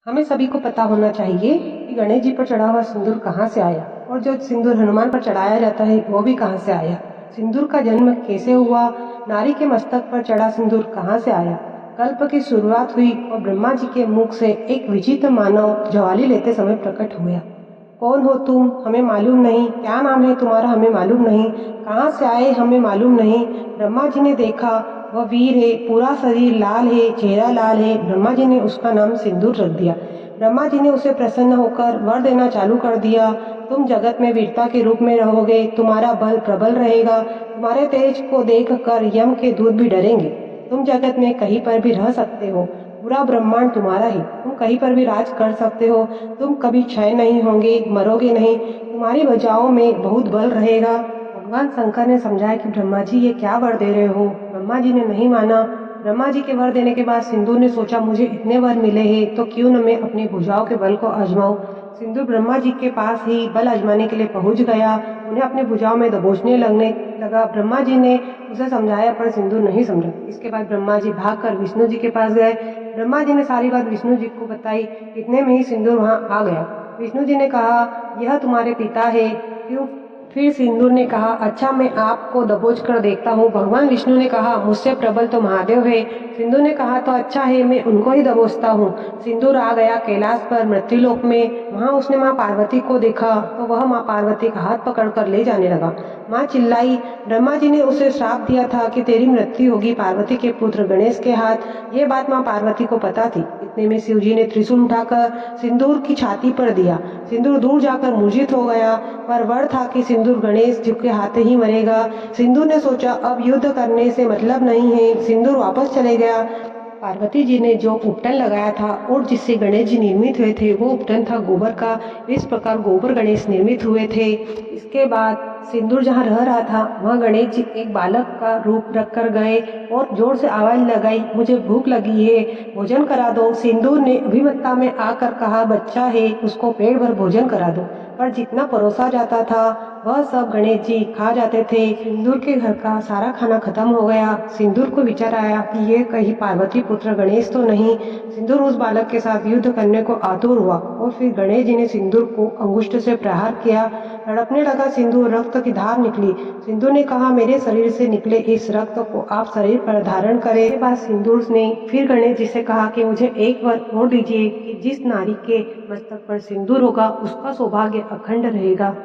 हमें सभी को पता होना चाहिए कि गणेश जी पर चढ़ा हुआ सिंदूर कहाँ से आया और जो सिंदूर हनुमान पर चढ़ाया जाता है वो भी कहाँ से आया। सिंदूर का जन्म कैसे हुआ, नारी के मस्तक पर चढ़ा सिंदूर कहाँ से आया। कल्प की शुरुआत हुई और ब्रह्मा जी के मुख से एक विचित्र मानव ज्वाली लेते समय प्रकट हुआ। कौन हो तुम, हमें मालूम नहीं। क्या नाम है तुम्हारा, हमें मालूम नहीं। कहाँ से आए, हमें मालूम नहीं। ब्रह्मा जी ने देखा वह वीर है, पूरा शरीर लाल है, चेहरा लाल है। ब्रह्मा जी ने उसका नाम सिंदूर रख दिया। ब्रह्मा जी ने उसे प्रसन्न होकर वर देना चालू कर दिया। तुम जगत में वीरता के रूप में रहोगे, तुम्हारा बल प्रबल रहेगा, तुम्हारे तेज को देख कर यम के दूत भी डरेंगे। तुम जगत में कहीं पर भी रह सकते हो, पूरा ब्रह्मांड तुम्हारा है, तुम कहीं पर भी राज कर सकते हो। तुम कभी क्षय नहीं होंगे, मरोगे नहीं, तुम्हारी भुजाओं में बहुत बल रहेगा। भगवान शंकर ने समझाया कि ब्रह्मा जी ये क्या वर दे रहे हो। ब्रह्मा जी ने नहीं माना। ब्रह्मा जी के वर देने के बाद सिंदूर ने सोचा मुझे इतने वर मिले हैं तो क्यों न मैं अपनी भुजाओं के बल को आजमाऊं। सिंदूर ब्रह्मा जी के पास ही बल आजमाने के लिए पहुंच गया, उन्हें अपनी भुजाओं में दबोचने लगने लगा। ब्रह्मा जी ने उसे समझाया पर सिंदूर नहीं समझा। इसके बाद ब्रह्मा जी भागकर विष्णु जी के पास गए। ब्रह्मा जी ने सारी बात विष्णु जी को बताई। इतने में ही सिंदूर वहां आ गया। विष्णु जी ने कहा यह तुम्हारे पिता है। क्यों? फिर सिंदूर ने कहा अच्छा मैं आपको दबोच कर देखता हूँ। भगवान विष्णु ने कहा मुझसे प्रबल तो महादेव है। सिंदूर ने कहा तो अच्छा है, मैं उनको ही दबोचता हूँ। सिंदूर आ गया कैलाश पर मृत्युलोक में। वहाँ उसने माँ पार्वती को देखा तो वह माँ पार्वती का हाथ पकड़कर ले जाने लगा। माँ चिल्लाई। ब्रह्मा जी ने उसे श्राप दिया था कि तेरी मृत्यु होगी पार्वती के पुत्र गणेश के हाथ। ये बात माँ पार्वती को पता थी। इतने में शिव जी ने त्रिशूल उठाकर सिंदूर की छाती पर दिया। सिंदूर दूर जाकर मूर्छित हो गया, पर वर था कि सिंदूर गणेश जी के हाथ ही मरेगा। सिंदूर ने सोचा अब युद्ध करने से मतलब नहीं है। सिंदूर वापस चले गया। पार्वती जी ने जो उपटन लगाया था और जिससे गणेश जी निर्मित हुए थे वो उपटन था गोबर का। इस प्रकार गोबर गणेश निर्मित हुए थे। इसके बाद सिंदूर जहाँ रह रहा था वहाँ गणेश जी एक बालक का रूप रख कर गए और जोर से आवाज लगाई मुझे भूख लगी है, भोजन करा दो। सिंदूर ने अभिमत्ता में आकर कहा बच्चा है, उसको पेट भर भोजन करा दो। पर जितना परोसा जाता था वह सब गणेश जी खा जाते थे। सिंदूर के घर का सारा खाना खत्म हो गया। सिंदूर को विचार आया कि ये कहीं पार्वती पुत्र गणेश तो नहीं। सिंदूर उस बालक के साथ युद्ध करने को आतुर हुआ और फिर गणेश जी ने सिंदूर को अंगुष्ठ से प्रहार किया। तड़पने लगा सिंदूर, रक्त की धार निकली। सिंदूर ने कहा मेरे शरीर से निकले इस रक्त को आप शरीर पर धारण करें। इसके बाद सिंदूर ने फिर गणेश जी से कहा कि मुझे एक वर और दीजिए कि जिस नारी के मस्तक पर सिंदूर होगा उसका सौभाग्य अखंड रहेगा।